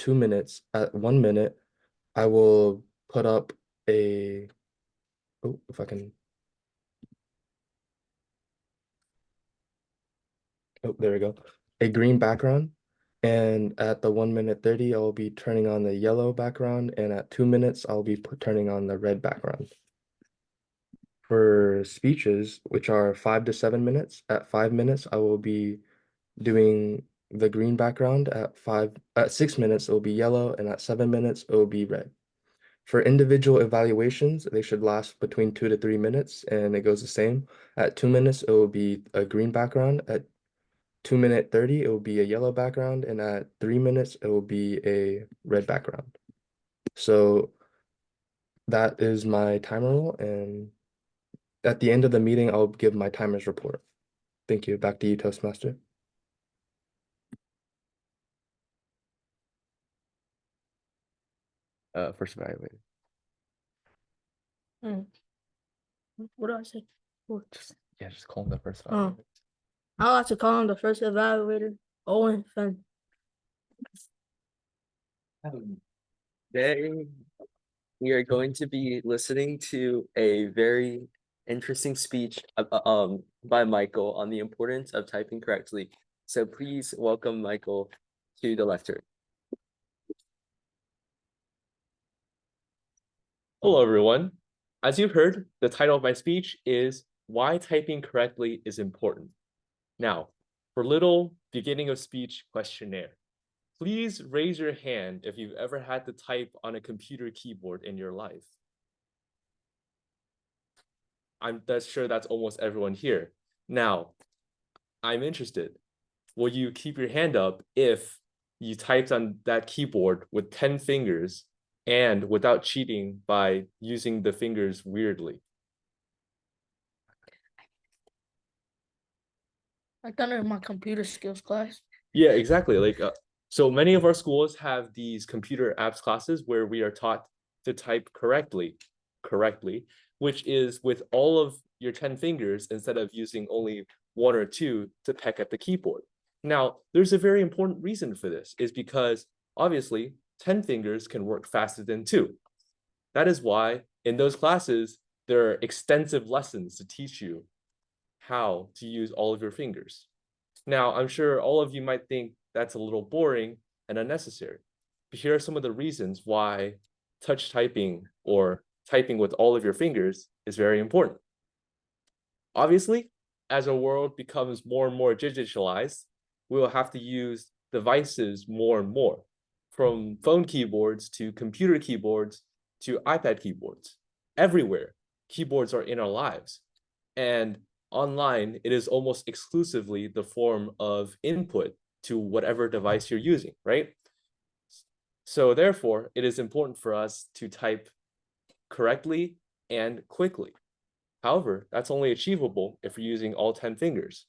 2 minutes. At 1 minute, I will put up a, oh, if I can, oh, there we go, a green background. And at the 1 minute 30, I'll be turning on the yellow background. And at 2 minutes, I'll be turning on the red background. For speeches, which are 5 to 7 minutes, at 5 minutes, I will be doing the green background. At 6 minutes, it will be yellow, and at 7 minutes, it will be red. For individual evaluations, they should last between 2 to 3 minutes, and it goes the same. At 2 minutes, it will be a green background. At 2 minute 30, it will be a yellow background, and at 3 minutes, it will be a red background. So that is my timer rule, and at the end of the meeting, I'll give my timer's report. Thank you. Back to you, Toastmaster. First evaluator. What do I say? Yeah, just call him the first evaluator. I like to call him the first evaluator, Owen Fenn. Today, we are going to be listening to a very interesting speech by Michael on the importance of typing correctly. So please welcome Michael to the lecture. Hello, everyone. As you've heard, the title of my speech is Why Typing Correctly is Important. Now, for little beginning of speech questionnaire. Please raise your hand if you've ever had to type on a computer keyboard in your life. I'm sure that's almost everyone here. Now, I'm interested. Will you keep your hand up if you typed on that keyboard with 10 fingers and without cheating by using the fingers weirdly? I've done it in my computer skills class. Yeah, exactly. So many of our schools have these computer apps classes where we are taught to type correctly, which is with all of your 10 fingers instead of using only 1 or 2 to peck at the keyboard. Now, there's a very important reason for this, is because obviously 10 fingers can work faster than 2. That is why in those classes, there are extensive lessons to teach you how to use all of your fingers. Now, I'm sure all of you might think that's a little boring and unnecessary, but here are some of the reasons why touch typing or typing with all of your fingers is very important. Obviously, as our world becomes more and more digitalized, we will have to use devices more and more, from phone keyboards to computer keyboards to iPad keyboards. Everywhere, keyboards are in our lives. And online, it is almost exclusively the form of input to whatever device you're using, right? So therefore, it is important for us to type correctly and quickly. However, that's only achievable if you're using all 10 fingers.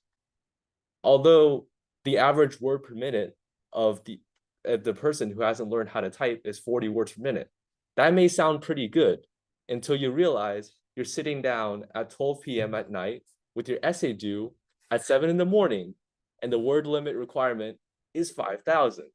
Although the average word per minute of the person who hasn't learned how to type is 40 words per minute. That may sound pretty good until you realize you're sitting down at 12 p.m. at night with your essay due at 7 in the morning, and the word limit requirement is 5,000.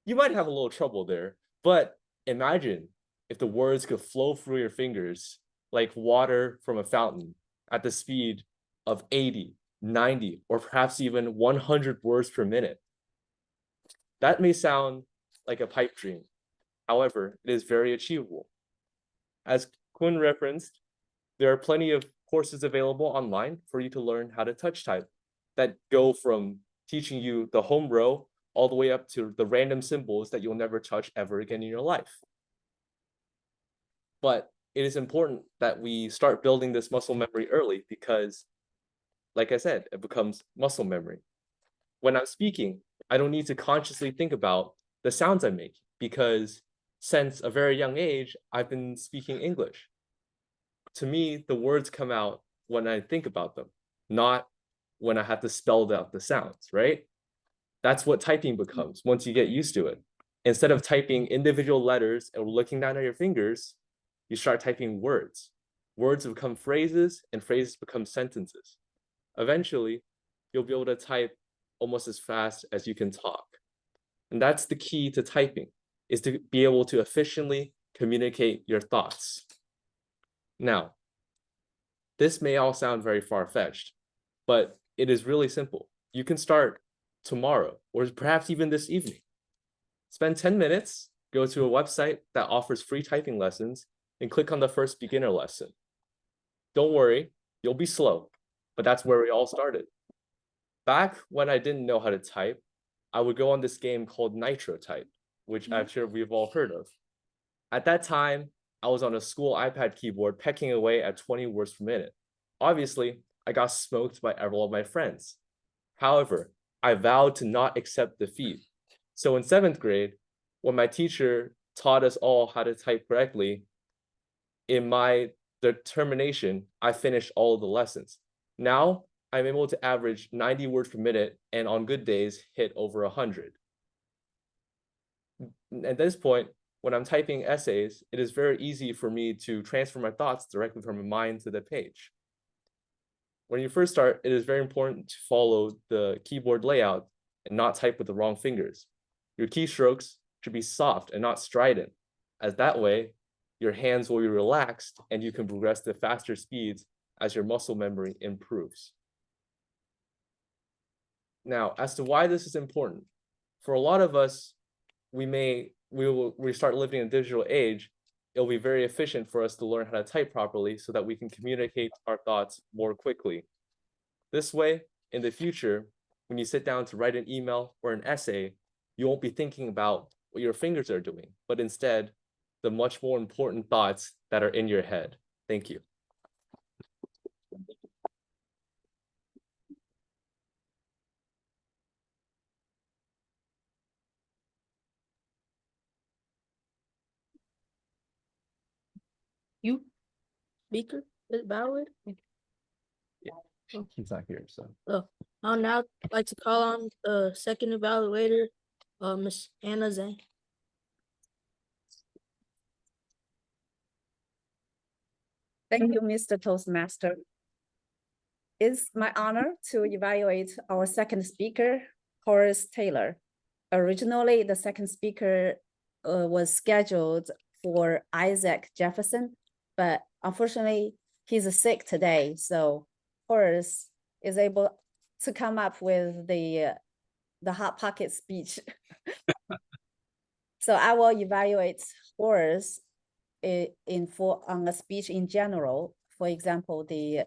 You might have a little trouble there, but imagine if the words could flow through your fingers like water from a fountain at the speed of 80, 90, or perhaps even 100 words per minute. That may sound like a pipe dream. However, it is very achievable. As Quinn referenced, there are plenty of courses available online for you to learn how to touch type that go from teaching you the home row all the way up to the random symbols that you'll never touch ever again in your life. But it is important that we start building this muscle memory early because, like I said, it becomes muscle memory. When I'm speaking, I don't need to consciously think about the sounds I make because since a very young age, I've been speaking English. To me, the words come out when I think about them, not when I have to spell out the sounds, right? That's what typing becomes once you get used to it. Instead of typing individual letters and looking down at your fingers, you start typing words. Words become phrases and phrases become sentences. Eventually, you'll be able to type almost as fast as you can talk. And that's the key to typing. is to be able to efficiently communicate your thoughts. Now, this may all sound very far-fetched, but it is really simple. You can start tomorrow or perhaps even this evening. Spend 10 minutes, go to a website that offers free typing lessons, and click on the first beginner lesson. Don't worry, you'll be slow, but that's where we all started. Back when I didn't know how to type, I would go on this game called Nitro Type, which I'm sure we've all heard of. At that time, I was on a school iPad keyboard pecking away at 20 words per minute. Obviously, I got smoked by all of my friends. However, I vowed to not accept defeat. So in 7th grade, when my teacher taught us all how to type correctly, in my determination, I finished all of the lessons. Now, I'm able to average 90 words per minute and on good days hit over 100. At this point, when I'm typing essays, it is very easy for me to transfer my thoughts directly from my mind to the page. When you first start, it is very important to follow the keyboard layout and not type with the wrong fingers. Your keystrokes should be soft and not strident, as that way, your hands will be relaxed and you can progress to faster speeds as your muscle memory improves. Now, as to why this is important, for a lot of us, we start living in a digital age, it'll be very efficient for us to learn how to type properly so that we can communicate our thoughts more quickly. This way, in the future, when you sit down to write an email or an essay, you won't be thinking about what your fingers are doing, but instead, the much more important thoughts that are in your head. Thank you. You, speaker, evaluator. He's not here, so. I'll now like to call on the second evaluator, Miss Anna Zhang. Thank you, Mr. Toastmaster. It's my honor to evaluate our second speaker, Horace Taylor. Originally, the second speaker was scheduled for Isaac Jefferson, but unfortunately, he's sick today. So Horace is able to come up with the Hot Pocket speech. So I will evaluate Horace on a speech in general. For example, the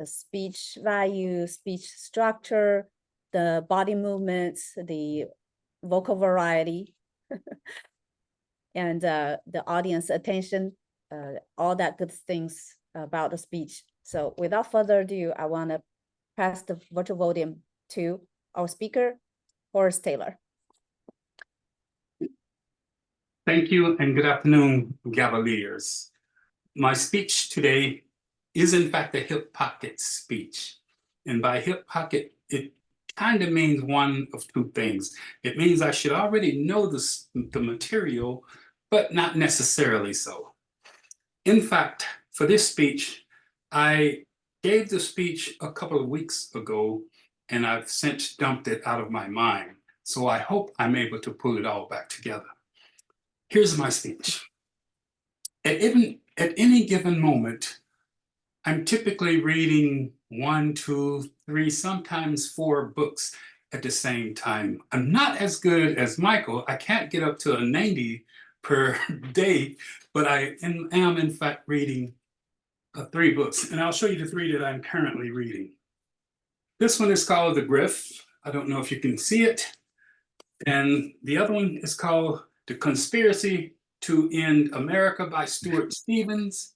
speech value, speech structure, the body movements, the vocal variety, and the audience attention, all that good things about the speech. So without further ado, I want to pass the virtual podium to our speaker, Horace Taylor. Thank you and good afternoon, Gavaliers. My speech today is in fact a hip pocket speech. And by hip pocket, it kind of means one of two things. It means I should already know the material, but not necessarily so. In fact, for this speech, I gave the speech a couple of weeks ago, and I've since dumped it out of my mind. So I hope I'm able to pull it all back together. Here's my speech. At any given moment, I'm typically reading 1, 2, 3, sometimes 4 books at the same time. I'm not as good as Michael. I can't get up to a 90 per day, but I am in fact reading 3 books. And I'll show you the 3 that I'm currently reading. This one is called The Grift. I don't know if you can see it. And the other one is called The Conspiracy to End America by Stuart Stevens.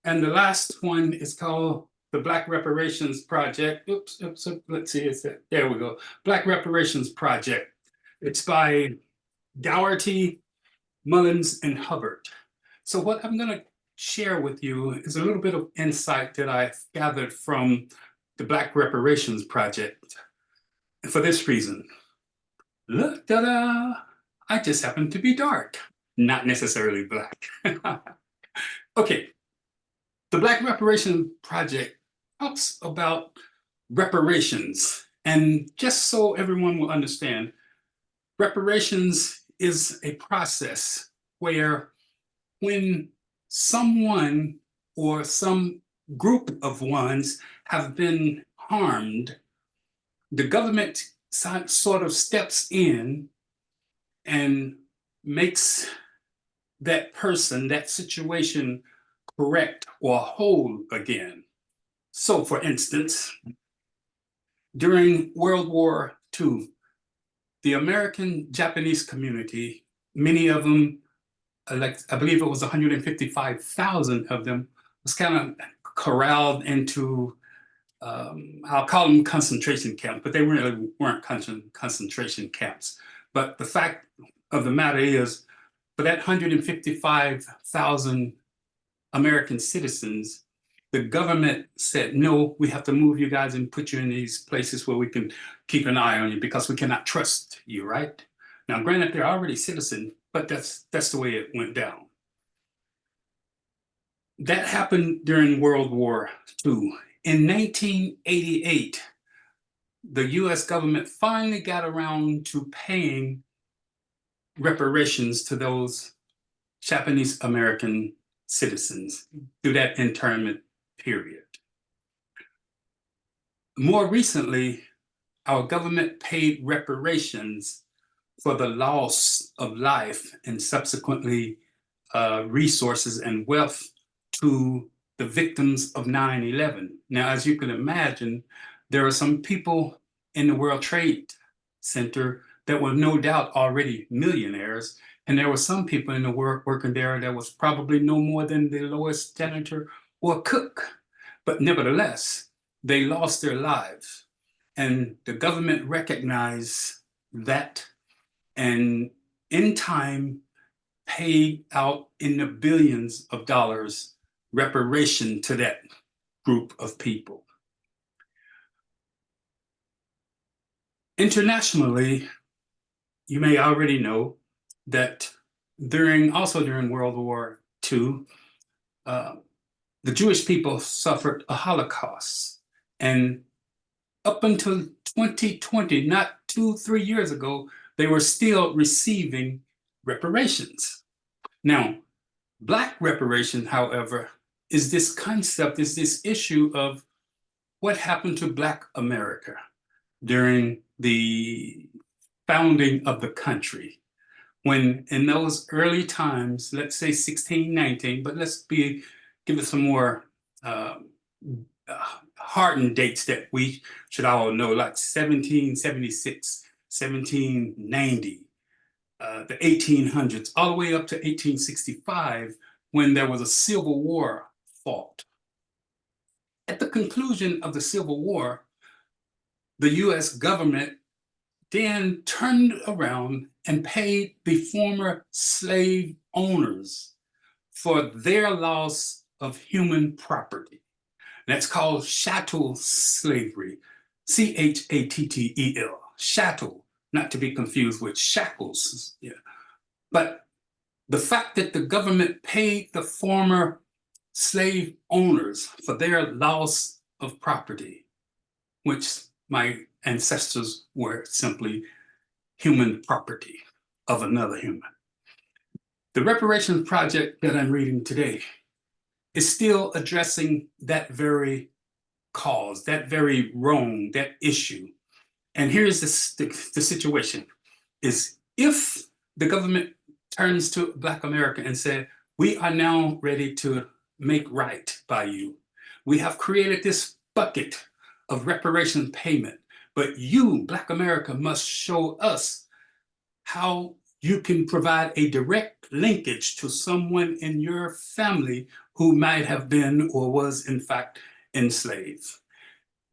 And the last one is called The Black Reparations Project. Oops, let's see, there we go. Black Reparations Project. It's by Dougherty, Mullins, and Hubbard. So what I'm gonna share with you is a little bit of insight that I've gathered from the Black Reparations Project. And for this reason, look, ta-da! I just happen to be dark, not necessarily black. Okay, the Black Reparations Project talks about reparations. And just so everyone will understand, reparations is a process where when someone or some group of ones have been harmed, the government sort of steps in and makes that person, that situation correct or whole again. So, for instance, during World War II, the American Japanese community, many of them, like I believe it was 155,000 of them, was kind of corralled into, I'll call them concentration camps, but they really weren't concentration camps. But the fact of the matter is, for that 155,000 American citizens, the government said, no, we have to move you guys and put you in these places where we can keep an eye on you because we cannot trust you, right? Now, granted, they're already citizens, but that's the way it went down. That happened during World War II. In 1988, the US government finally got around to paying reparations to those Japanese American citizens through that internment period. More recently, our government paid reparations for the loss of life and subsequently resources and wealth to the victims of 9/11. Now, as you can imagine, there are some people in the World Trade Center that were no doubt already millionaires, and there were some people in the working there that was probably no more than the lowest janitor or cook. But nevertheless, they lost their lives. And the government recognized that and in time paid out in the billions of dollars reparation to that group of people. Internationally, you may already know that during World War II, the Jewish people suffered a Holocaust. And up until 2020, not 2-3 years ago, they were still receiving reparations. Now, Black reparation, however, is this concept, is this issue of what happened to Black America during the founding of the country. When in those early times, let's say 1619, but let's give it some more hardened dates that we should all know, like 1776, 1790, the 1800s, all the way up to 1865, when there was a Civil War fought. At the conclusion of the Civil War, the US government then turned around and paid the former slave owners for their loss of human property. That's called chattel slavery, Chattel, chattel, not to be confused with shackles. Yeah. But the fact that the government paid the former slave owners for their loss of property, which my ancestors were simply human property of another human. The reparations project that I'm reading today is still addressing that very cause, that very wrong, that issue. And here's the situation, is if the government turns to Black America and said, we are now ready to make right by you. We have created this bucket of reparation payment, but you, Black America, must show us how you can provide a direct linkage to someone in your family who might have been or was in fact enslaved.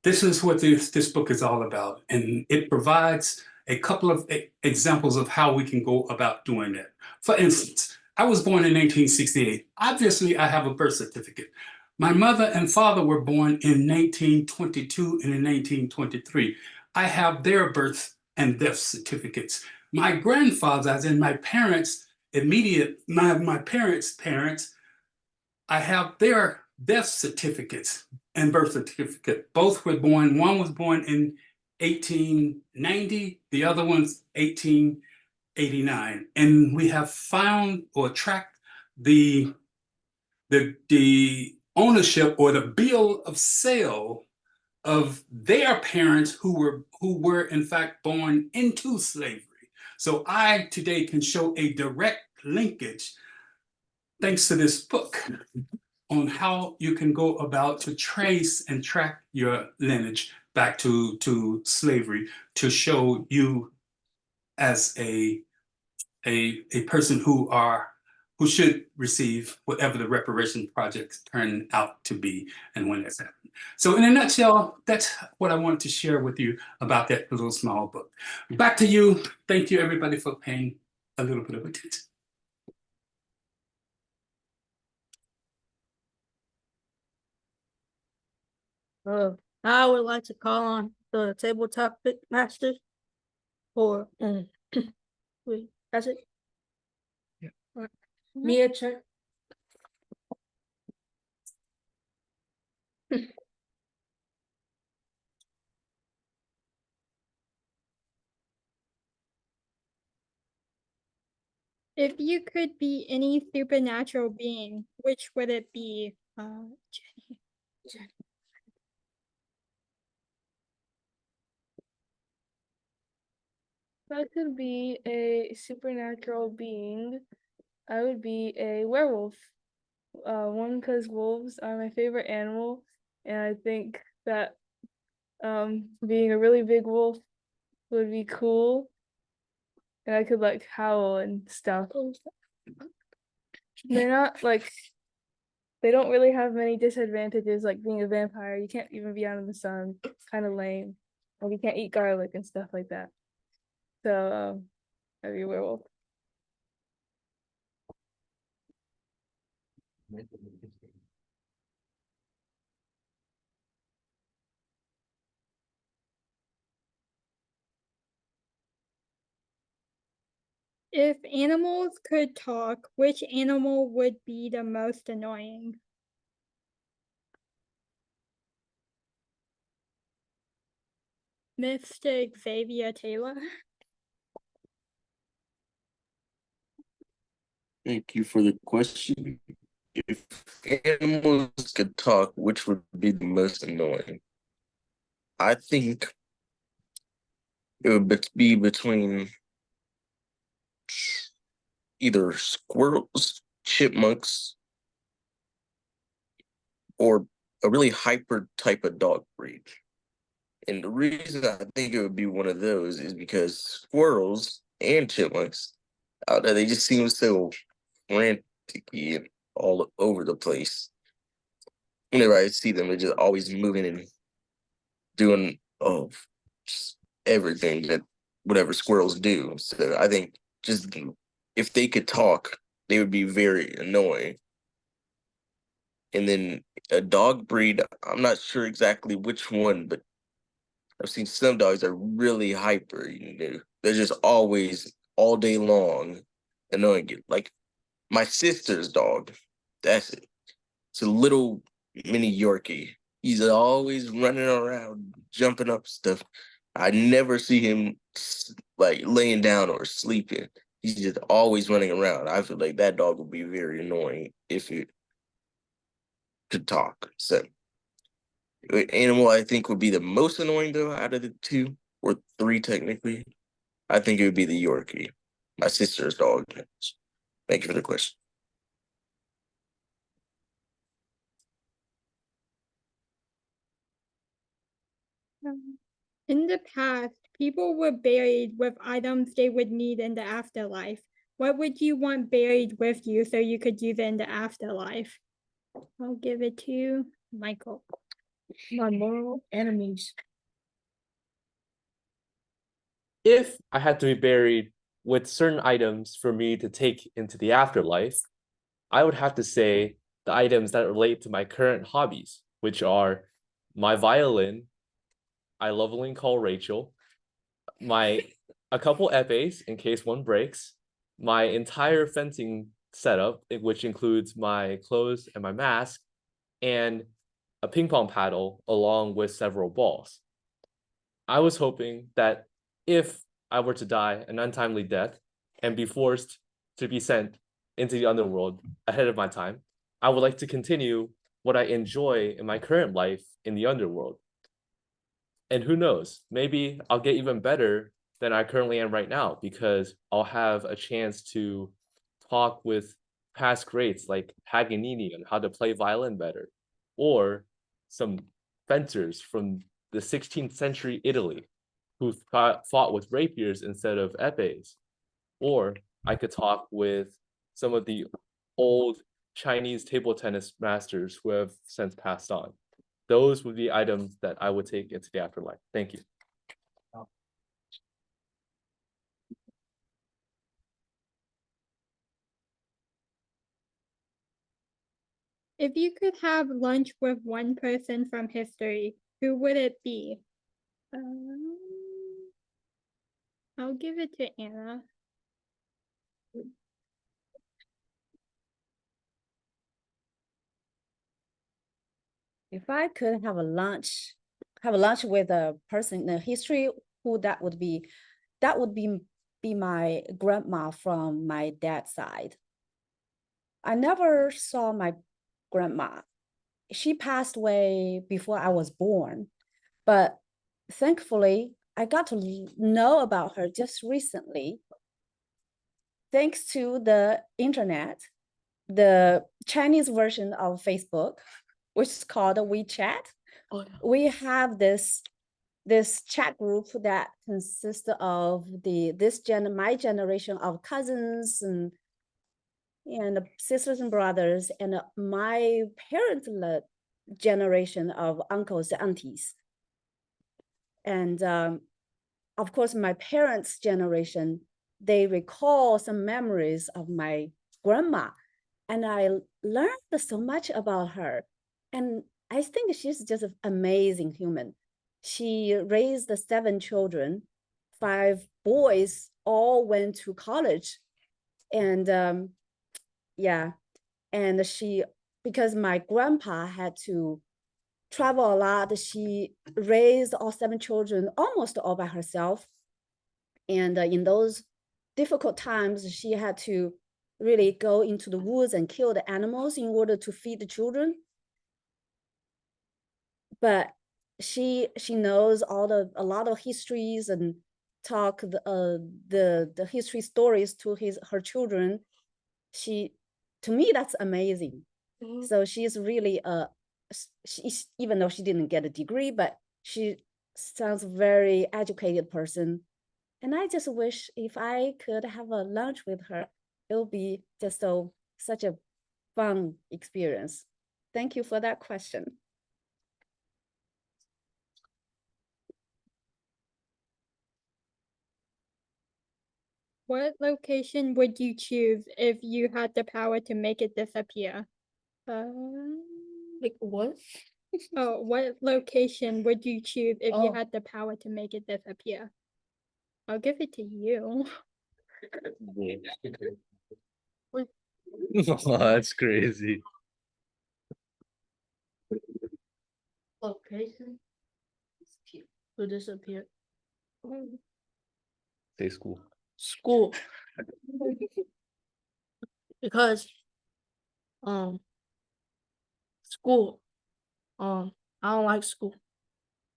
This is what this book is all about, and it provides a couple of examples of how we can go about doing that. For instance, I was born in 1968. Obviously, I have a birth certificate. My mother and father were born in 1922 and in 1923. I have their birth and death certificates. My grandfather, as in my parents' my parents' parents, I have their death certificates and birth certificate. Both were born, one was born in 1890, the other one's 1883. 1989, and we have found or tracked the ownership or the bill of sale of their parents who were in fact born into slavery. So I today can show a direct linkage, thanks to this book, on how you can go about to trace and track your lineage back to slavery, to show you as a person who should receive whatever the reparation projects turn out to be and when that's happening. So in a nutshell, that's what I wanted to share with you about that little small book. Back to you. Thank you everybody for paying a little bit of attention. Now I would like to call on the tabletop master for wait, that's it. Yeah. All right. Mia check. If you could be any supernatural being, which would it be? Jenny. If I could be a supernatural being, I would be a werewolf. One, because wolves are my favorite animal, and I think that being a really big wolf would be cool, and I could like howl and stuff. They're not like they don't really have many disadvantages like being a vampire. You can't even be out in the sun. It's kind of lame. Like you can't eat garlic and stuff like that. So I'd be a werewolf. If animals could talk, which animal would be the most annoying? Mr. Xavier Taylor. Thank you for the question. If animals could talk, which would be the most annoying? I think it would be between either squirrels, chipmunks, or a really hyper type of dog breed. And the reason I think it would be one of those is because squirrels and chipmunks, out there, they just seem so frantic and all over the place. Whenever I see them, they're just always moving and doing just everything that whatever squirrels do. So I think just if they could talk, they would be very annoying. And then a dog breed, I'm not sure exactly which one, but I've seen some dogs are really hyper. They're just always all day long annoying you. Like my sister's dog, that's it. It's a little mini Yorkie. He's always running around, jumping up stuff. I never see him like laying down or sleeping. He's just always running around. I feel like that dog would be very annoying if it could talk. So, animal I think would be the most annoying though out of the two or three technically. I think it would be the Yorkie, my sister's dog. Thank you for the question. In the past, people were buried with items they would need in the afterlife. What would you want buried with you so you could use it in the afterlife? I'll give it to Michael. My moral enemies. If I had to be buried with certain items for me to take into the afterlife, I would have to say the items that relate to my current hobbies, which are my violin. I lovingly call Rachel. A couple epes in case one breaks. My entire fencing setup, which includes my clothes and my mask, and a ping pong paddle along with several balls. I was hoping that if I were to die an untimely death, and be forced to be sent into the underworld ahead of my time, I would like to continue what I enjoy in my current life in the underworld. And who knows, maybe I'll get even better than I currently am right now, because I'll have a chance to talk with past greats like Paganini on how to play violin better, or some fencers from the 16th century Italy who fought with rapiers instead of epées. Or I could talk with some of the old Chinese table tennis masters who have since passed on. Those would be items that I would take into the afterlife. Thank you. If you could have lunch with one person from history, who would it be? I'll give it to Anna. If I could have a lunch with a person in history, who that would be? That would be my grandma from my dad's side. I never saw my grandma. She passed away before I was born, but thankfully I got to know about her just recently, thanks to the internet, the Chinese version of Facebook, which is called WeChat. Oh, yeah. We have this chat group that consists of my generation of cousins and sisters and brothers, and my parents' generation of uncles and aunties. And of course, my parents' generation, they recall some memories of my grandma. And I learned so much about her. And I think she's just an amazing human. She raised 7 children, 5 boys, all went to college. And yeah, and because my grandpa had to travel a lot, she raised all 7 children almost all by herself. And in those difficult times, she had to really go into the woods and kill the animals in order to feed the children. But she knows a lot of histories and talk the history stories to her children. To me, that's amazing. Mm-hmm. So she's really even though she didn't get a degree, but she sounds very educated person. And I just wish if I could have a lunch with her, it would be just such a fun experience. Thank you for that question. What location would you choose if you had the power to make it disappear? Like what? Oh, what location would you choose if you Oh. had the power to make it disappear? I'll give it to you. Oh, that's crazy. Location? To disappear. Say school. School. Because school. I don't like school.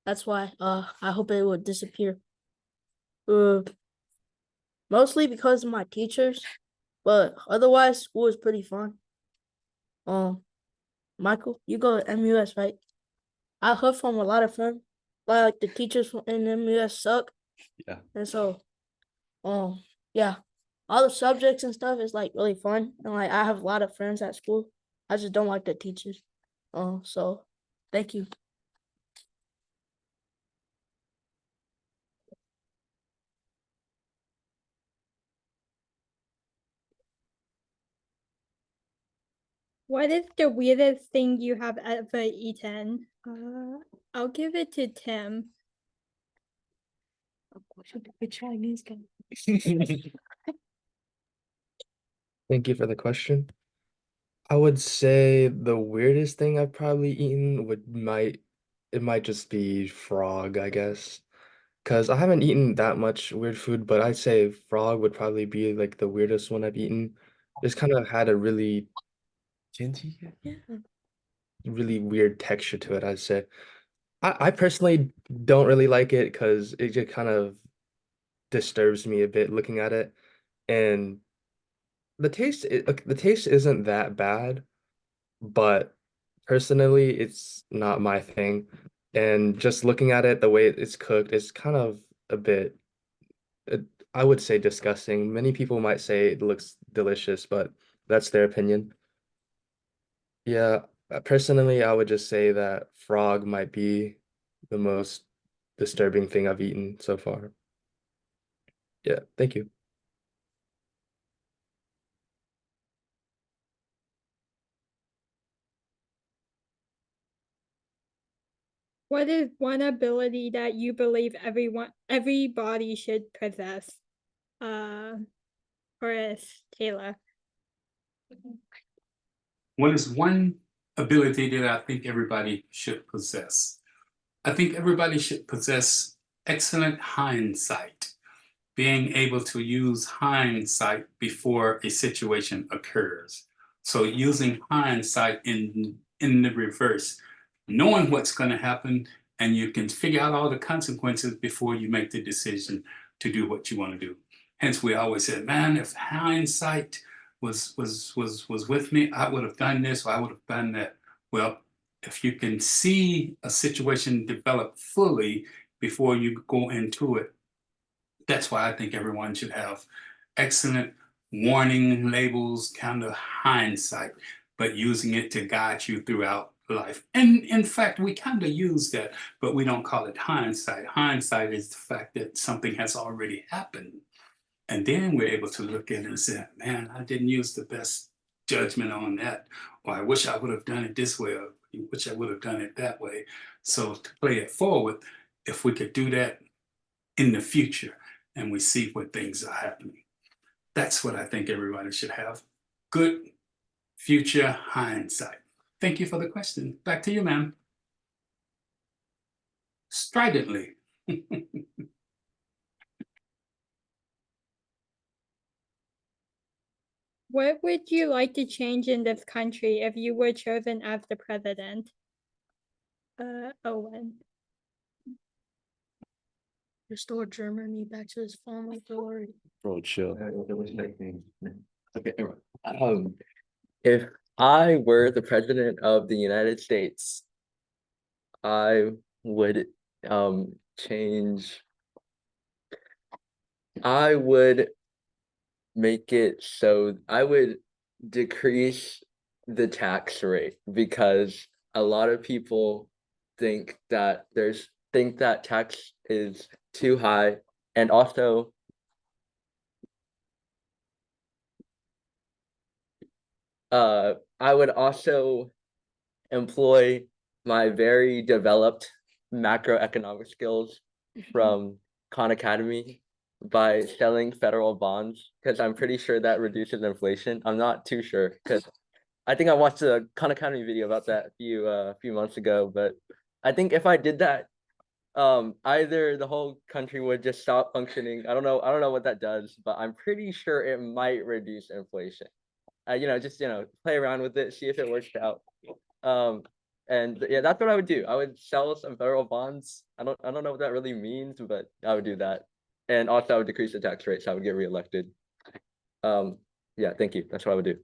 That's why I hope it would disappear. Mostly because of my teachers, but otherwise school is pretty fun. Michael, you go to MUS, right? I heard from a lot of friends, like the teachers in MUS suck. Yeah. And so, yeah, all the subjects and stuff is like really fun, and like I have a lot of friends at school. I just don't like the teachers. So thank you. What is the weirdest thing you have ever eaten? I'll give it to Tim. Chinese guy. Thank you for the question. I would say the weirdest thing I've probably eaten it might just be frog, I guess. Because I haven't eaten that much weird food, but I'd say frog would probably be like the weirdest one I've eaten. Just kind of had a really weird texture to it, I'd say. I personally don't really like it because it just kind of disturbs me a bit looking at it. And the taste isn't that bad, but personally, it's not my thing. And just looking at it, the way it's cooked, it's kind of a bit, uh, I would say disgusting. Many people might say it looks delicious, but that's their opinion. Yeah, personally, I would just say that frog might be the most disturbing thing I've eaten so far. Yeah, thank you. What is one ability that you believe everybody should possess? Horace Taylor. What is one ability that I think everybody should possess? I think everybody should possess excellent hindsight, being able to use hindsight before a situation occurs. So using hindsight in the reverse, knowing what's going to happen, and you can figure out all the consequences before you make the decision to do what you want to do. Hence, we always said, man, if hindsight was with me, I would have done this or I would have done that. Well, if you can see a situation develop fully before you go into it, that's why I think everyone should have excellent warning labels, kind of hindsight, but using it to guide you throughout life. And in fact, we kind of use that, but we don't call it hindsight. Hindsight is the fact that something has already happened. And then we're able to look at it and say, man, I didn't use the best judgment on that. Or I wish I would have done it this way, or I wish I would have done it that way. So to play it forward, if we could do that in the future and we see what things are happening. That's what I think everybody should have. Good future hindsight. Thank you for the question. Back to you, ma'am. Stridently. What would you like to change in this country if you were chosen as the president? Owen. Restore Germany back to its former glory. Bro, chill. Okay, if I were the president of the United States, I would change. I would make it so I would decrease the tax rate because a lot of people think that tax is too high, and also I would also employ my very developed macroeconomic skills from Khan Academy by selling federal bonds because I'm pretty sure that reduces inflation. I'm not too sure because I think I watched a Khan Academy video about that a few months ago, but I think if I did that, either the whole country would just stop functioning. I don't know what that does, but I'm pretty sure it might reduce inflation. Just play around with it, see if it works out. And yeah, that's what I would do. I would sell some federal bonds. I don't know what that really means, but I would do that. And also I would decrease the tax rate so I would get reelected. Yeah, thank you. That's what I would do.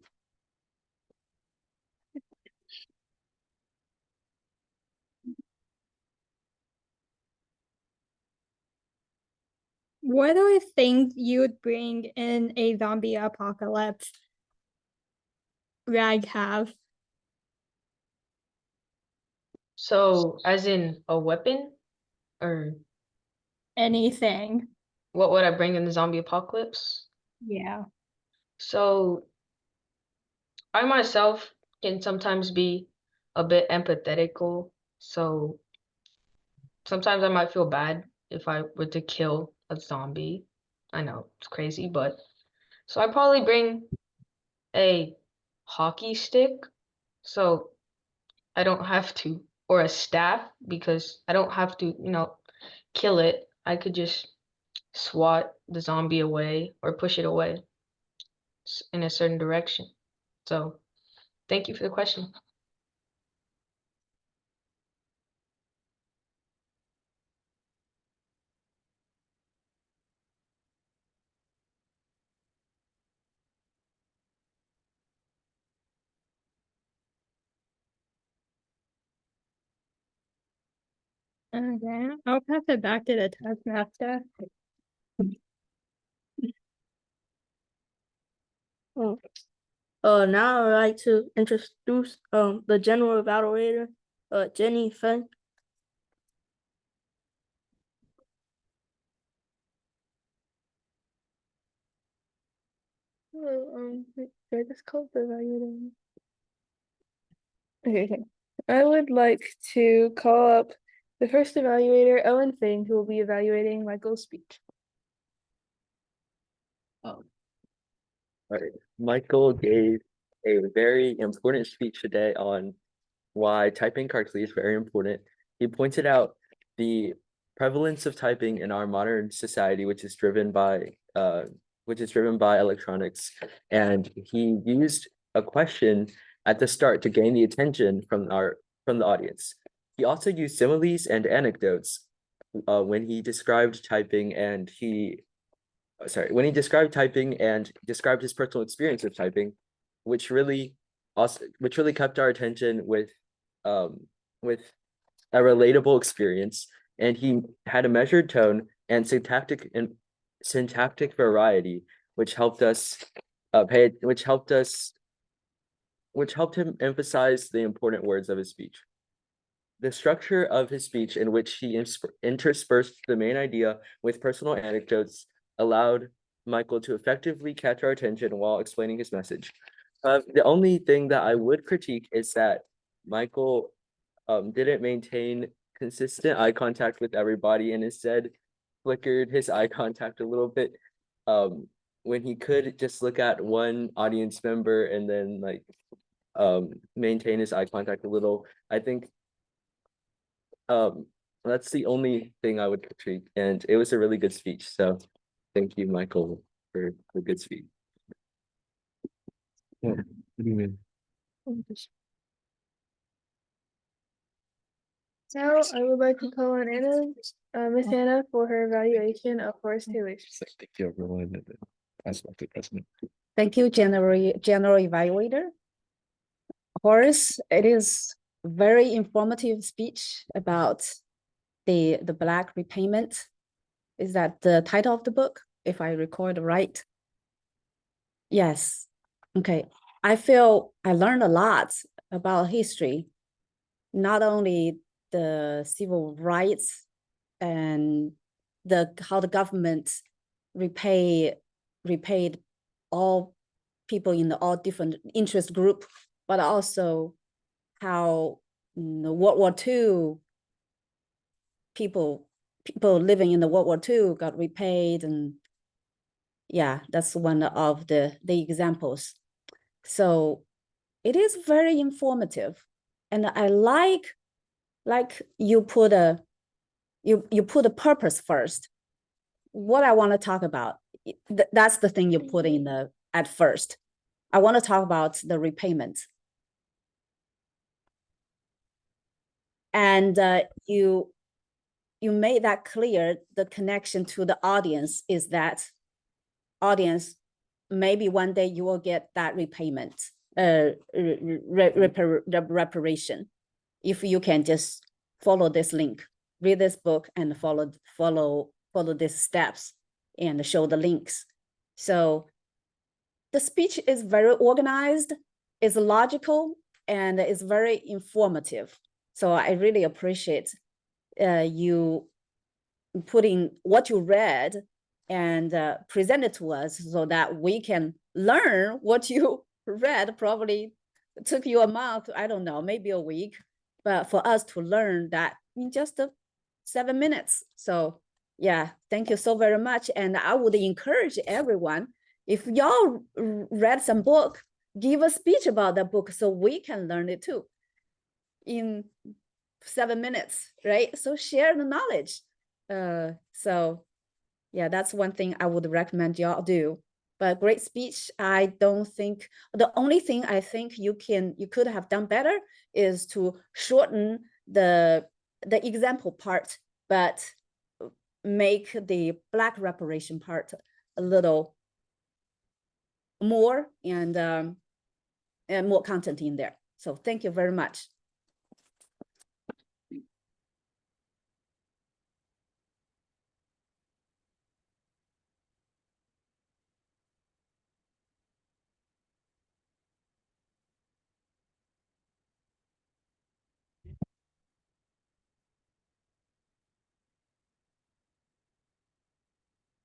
What are things you would bring in a zombie apocalypse? Rag have. So, as in a weapon, or Anything. what would I bring in the zombie apocalypse? Yeah. So, I myself can sometimes be a bit empathetical. So, sometimes I might feel bad if I were to kill a zombie. I know it's crazy, but so I probably bring a hockey stick. So, I don't have to, or a staff, because I don't have to, kill it. I could just swat the zombie away or push it away in a certain direction. So thank you for the question. Okay, I'll pass it back to the Toastmaster. Oh. Now I'd like to introduce the general evaluator, Jenny Feng. Wait, do I just call the evaluator? Okay. I would like to call up the first evaluator, Ellen Feng, who will be evaluating Michael's speech. All right. Michael gave a very important speech today on why typing correctly is very important. He pointed out the prevalence of typing in our modern society, which is driven by electronics. And he used a question at the start to gain the attention from the audience. He also used similes and anecdotes when he described typing, and described his personal experience of typing, which really kept our attention with a relatable experience. And he had a measured tone and syntactic variety, which helped him emphasize the important words of his speech. The structure of his speech, in which he interspersed the main idea with personal anecdotes, allowed Michael to effectively catch our attention while explaining his message. The only thing that I would critique is that Michael didn't maintain consistent eye contact with everybody, and instead flickered his eye contact a little bit when he could just look at one audience member and then maintain his eye contact a little. I think that's the only thing I would critique, and it was a really good speech. So thank you, Michael, for the good speech. Yeah. What do you mean? Now I would like to call on Miss Anna, for her evaluation of Horace Taylor's. Thank you, everyone. The president. Thank you, general evaluator. Horace, it is very informative speech about the Black repayment. Is that the title of the book, if I record right? Yes. Okay. I feel I learned a lot about history, not only the civil rights and how the government repaid all people in all different interest group, but also how World War II people living in the World War II got repaid, and yeah, that's one of the examples. So it is very informative, and I like you put a purpose first. What I want to talk about, that's the thing you put in at first. I want to talk about the repayment. And you made that clear. The connection to the audience is that audience, maybe one day you will get that repayment, reparation, if you can just follow this link, read this book, and follow these steps and show the links. So the speech is very organized, is logical, and is very informative. So I really appreciate you putting what you read and present it to us so that we can learn what you read. Probably took you a month, I don't know, maybe a week, but for us to learn that in just 7 minutes. So yeah, thank you so very much. And I would encourage everyone, if y'all read some book, give a speech about that book so we can learn it too in 7 minutes, right? So share the knowledge. So yeah, that's one thing I would recommend y'all do. But great speech, I don't think, the only thing I think you could have done better is to shorten the example part, but make the Black reparation part a little more and more content in there. So thank you very much.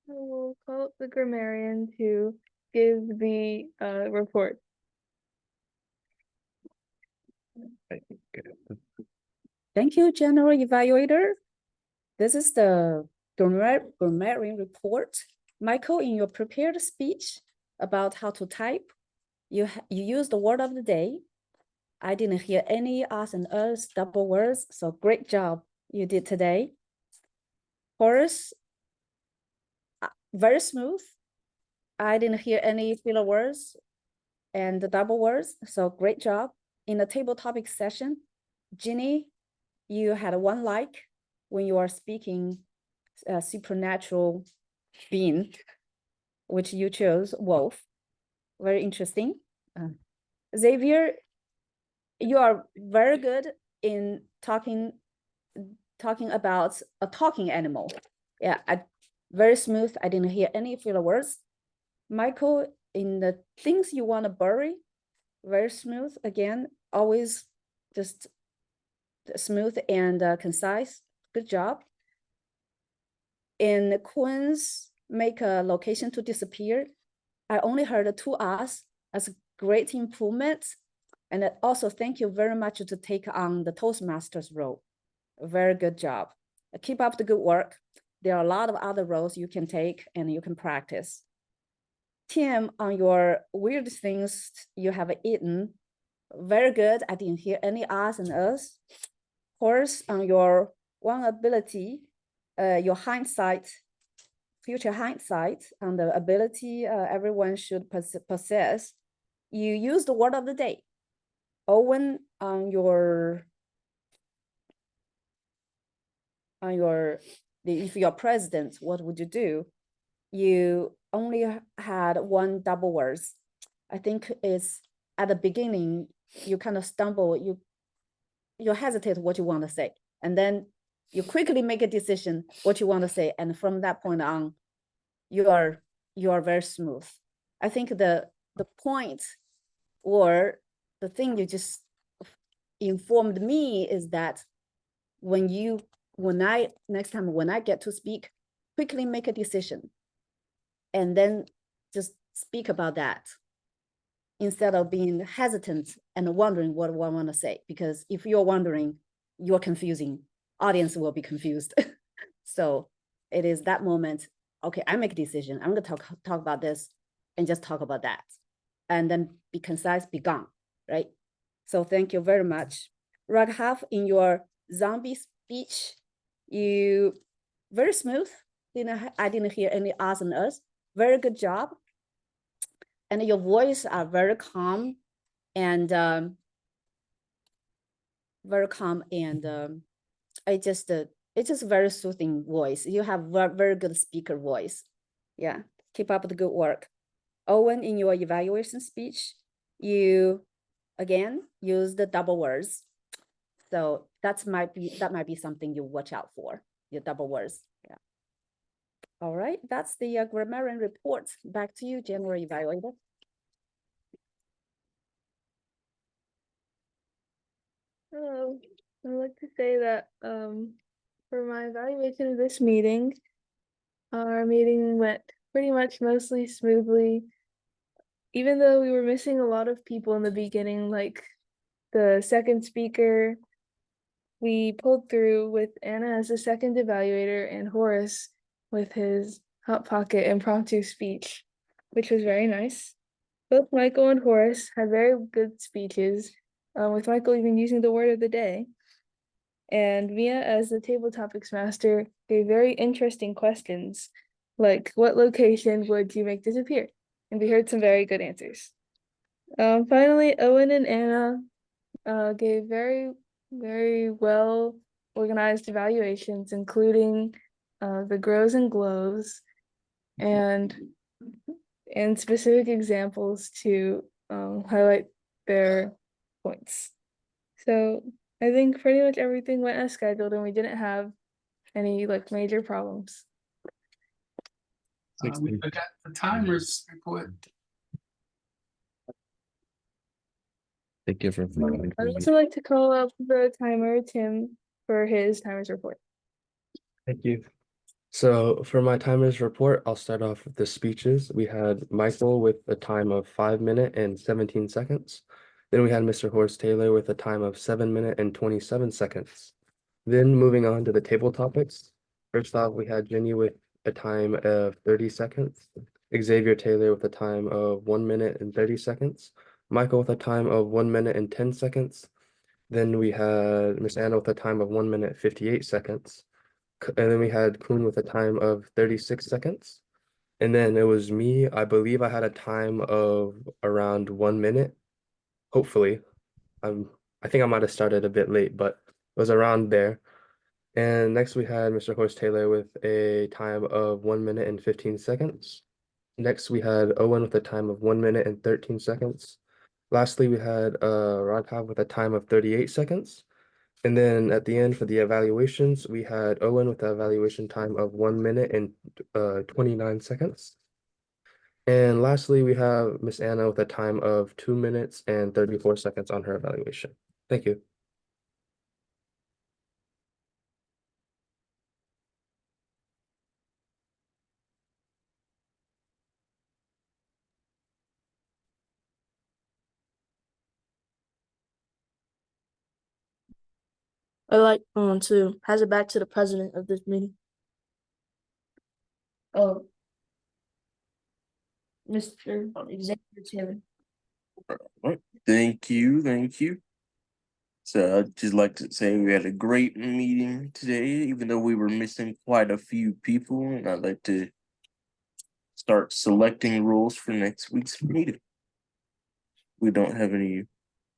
I will call up the grammarian to give the report. Thank you, General Evaluator. This is the grammarian report. Michael, in your prepared speech about how to type, you used the word of the day. I didn't hear any us and us double words, so great job you did today. Horace, very smooth. I didn't hear any filler words and the double words, so great job. In the table topic session, Ginny, you had one like when you are speaking supernatural being, which you chose wolf. Very interesting. Xavier, you are very good in talking about a talking animal. Yeah, very smooth. I didn't hear any filler words. Michael, in the things you want to bury, very smooth. Again, always just smooth and concise. Good job. In Quinn's make a location to disappear, I only heard 2 R's as a great improvement. And also thank you very much to take on the Toastmasters role. Very good job. Keep up the good work. There are a lot of other roles you can take and you can practice. Tim, on your weird things you have eaten, very good. I didn't hear any R's and Us. Horace, on your one ability, your hindsight, future hindsight on the ability everyone should possess, you use the word of the day. Owen, on your if you're president, what would you do? You only had 1 double words. I think it's at the beginning, you kind of stumble, you hesitate what you want to say. And then you quickly make a decision what you want to say. And from that point on, you are very smooth. I think the point or the thing you just informed me is that next time when I get to speak, quickly make a decision and then just speak about that instead of being hesitant and wondering what I want to say. Because if you're wondering, you're confusing, audience will be confused. So it is that moment, okay, I make a decision, I'm gonna talk about this and just talk about that. And then be concise, be gone, right? So thank you very much. Raghav, in your zombie speech, you very smooth. I didn't hear any us and us. Very good job. And your voice are very calm and it's just a very soothing voice. You have very good speaker voice. Yeah, keep up the good work. Owen, in your evaluation speech, you again use the double words. So that might be something you watch out for, your double words. Yeah. All right, that's the grammarian report. Back to you, General Evaluator. Hello. I'd like to say that for my evaluation of this meeting, our meeting went pretty much mostly smoothly. Even though we were missing a lot of people in the beginning, like the second speaker, we pulled through with Anna as the second evaluator and Horace with his Hot Pocket impromptu speech, which was very nice. Both Michael and Horace had very good speeches, with Michael even using the word of the day. And Mia, as the table topics master, gave very interesting questions, like what location would you make disappear? And we heard some very good answers. Finally, Owen and Anna gave very, very well organized evaluations, including the grows and glows and specific examples to highlight their points. So I think pretty much everything went as scheduled and we didn't have any like major problems. We forgot the timers report. Thank you for I'd also like to call up the timer, Tim, for his timers report. Thank you. So for my timers report, I'll start off with the speeches. We had Michael with a time of 5 minutes and 17 seconds. Then we had Mr. Horace Taylor with a time of 7 minutes and 27 seconds. Then moving on to the table topics. First off, we had Jenny with a time of 30 seconds. Xavier Taylor with a time of 1 minute and 30 seconds. Michael with a time of 1 minute and 10 seconds. Then we had Miss Anna with a time of 1 minute 58 seconds. And then we had Kuhn with a time of 36 seconds. And then it was me. I believe I had a time of around 1 minute. Hopefully. I think I might have started a bit late, but it was around there. And next we had Mr. Horst Taylor with a time of 1 minute and 15 seconds. Next we had Owen with a time of 1 minute and 13 seconds. Lastly, we had Radhav with a time of 38 seconds. And then at the end for the evaluations, we had Owen with an evaluation time of 1 minute and 29 seconds. And lastly, we have Miss Anna with a time of 2 minutes and 34 seconds on her evaluation. Thank you. I'd like to pass it back to the president of this meeting. Oh, Mr. Executive Chairman. Right. Thank you, thank you. So I'd just like to say we had a great meeting today, even though we were missing quite a few people, and I'd like to start selecting roles for next week's meeting. We don't have any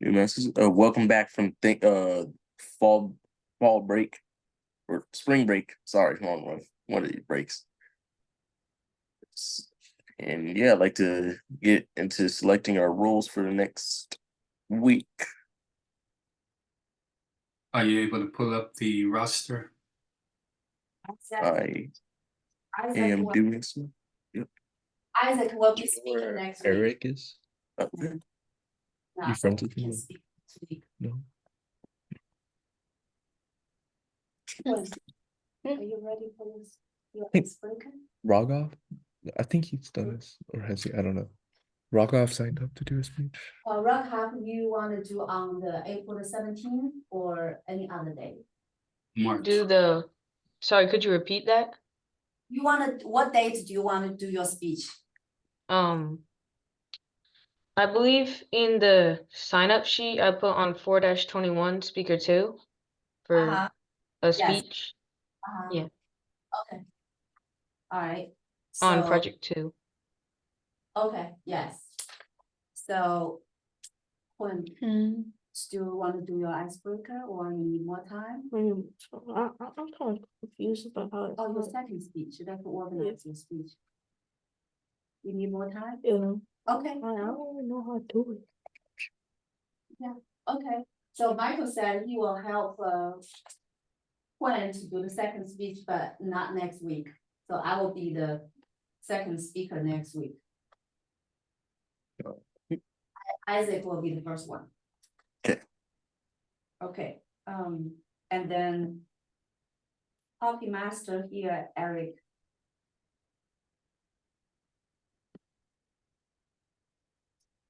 new messages. Welcome back from fall break or spring break. Sorry, one of these breaks. And yeah, I'd like to get into selecting our roles for the next week. Are you able to pull up the roster? I am doing so. Yep. Isaac will be speaking next week. Eric is? Okay. No, You friends with he can him? speak this week. No. Are you ready for this? Your Hey. icebreaker? Rogov? I think he's done this, or has he? I don't know. Rogov signed up to do a speech. Rock you want to do on the April 17th or any other day? March. Sorry, could you repeat that? You want to, what date do you want to do your speech? I believe in the sign up sheet I put on 4-21 speaker 2 for Uh-huh. a Yes. speech. Yeah. Okay. All right. On So, project 2. okay, yes. So, when still want to do your icebreaker or you need more time? I'm kind of confused about how Oh, your second speech, you have to organize your speech. You need more time? Yeah. Okay. I don't even know how to do it. Yeah, okay. So Michael said he will help Quinn to do the second speech, but not next week. So I will be the second speaker next week. Isaac will be the first one. Okay. Okay, and then hockey master here, Eric.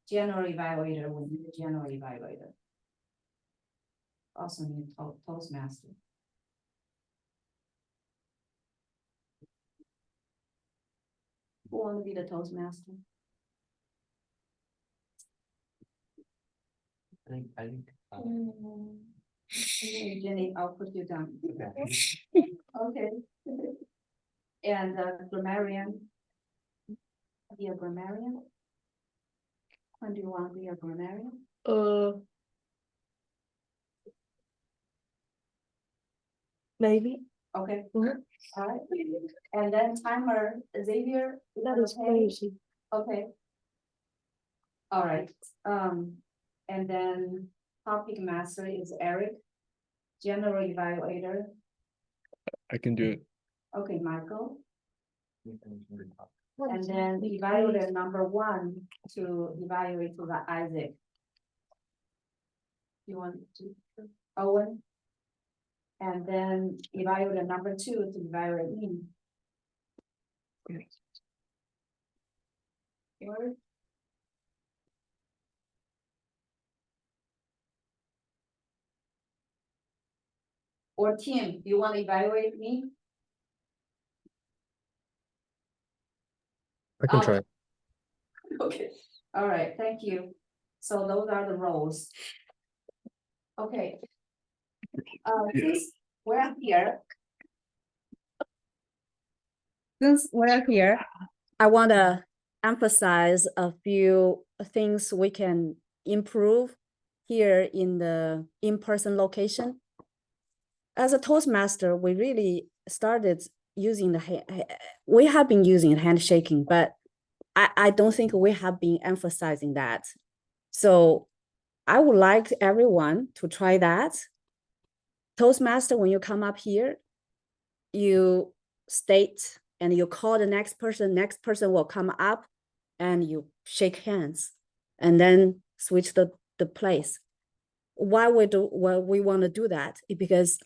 General evaluator, we need a general evaluator. Also need Toastmaster. Who want to be the Toastmaster? I think Okay, Jenny, I'll put you down. Okay. And grammarian. Be a grammarian. When do you want to be a grammarian? Maybe. Okay. Mhm. All right. And then timer, Xavier. That is okay? crazy. Okay. All right, and then topic master is Eric. General evaluator, I can do it. okay, Michael. And then evaluator number 1 to evaluate to the Isaac. You want to, Owen? And then evaluator number 2 to evaluate me. Or Tim, you want to evaluate me? I can try. Okay, all right, thank you. So those are the roles. Okay. Since we're here. Since we're here, I want to emphasize a few things we can improve here in the in-person location. As a Toastmaster, we really started using we have been using handshaking, but I don't think we have been emphasizing that. So I would like everyone to try that. Toastmaster, when you come up here, you state and you call the next person will come up and you shake hands and then switch the place. Why we want to do that? Because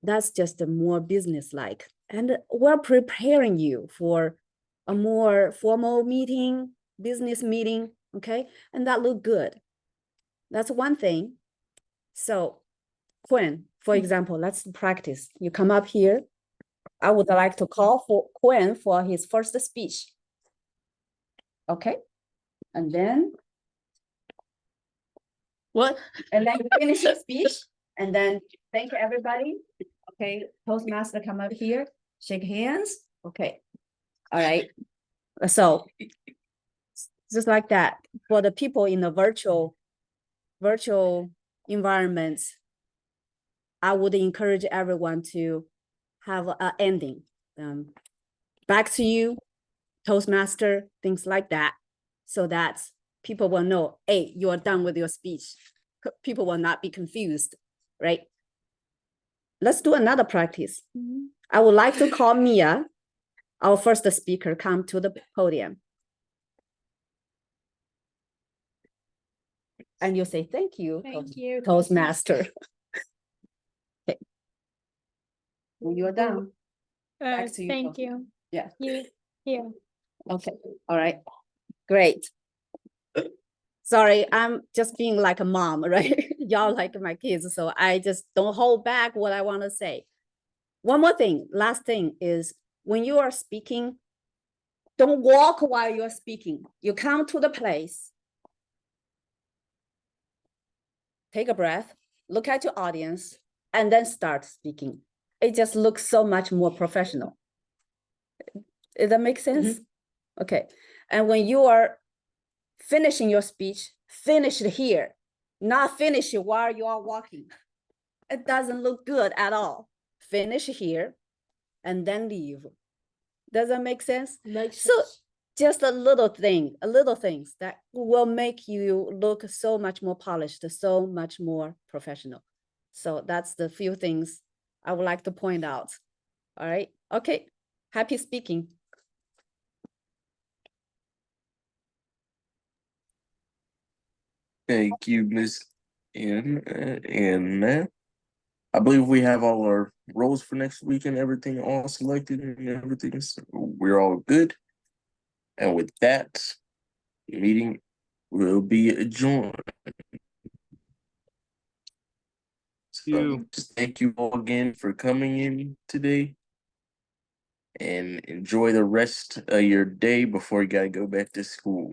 that's just a more business-like. And we're preparing you for a more formal meeting, business meeting, okay? And that look good. That's one thing. So Quinn, for example, let's practice. You come up here. I would like to call for Quinn for his first speech. Okay. And then What? and then you finish your speech and then thank everybody. Okay, Toastmaster come up here, shake hands. Okay. All right. So just like that, for the people in the virtual environments, I would encourage everyone to have an ending. Back to you, Toastmaster, things like that, so that people will know, hey, you are done with your speech. People will not be confused, right? Let's do another practice. I would like to call Mia, our first speaker, come to the podium. And you say, thank you, Toastmaster. Okay. When you're done. Back to you, Thank you. Yeah. You here. Okay. All right. Great. Sorry, I'm just being like a mom, right? Y'all like my kids, so I just don't hold back what I want to say. One more thing, last thing is when you are speaking, don't walk while you're speaking. You come to the place. Take a breath, look at your audience, and then start speaking. It just looks so much more professional. Does that make sense? Okay. And when you are finishing your speech, finish it here, not finish it while you are walking. It doesn't look good at all. Finish here and then leave. Does that make sense? Makes So sense. just a little things that will make you look so much more polished, so much more professional. So that's the few things I would like to point out. All right. Okay. Happy speaking. Thank you, Miss N. And I believe we have all our roles for next week and everything all selected and everything. So we're all good. And with that, the meeting will be adjourned. So just thank you all again for coming in today. And enjoy the rest of your day before you gotta go back to school.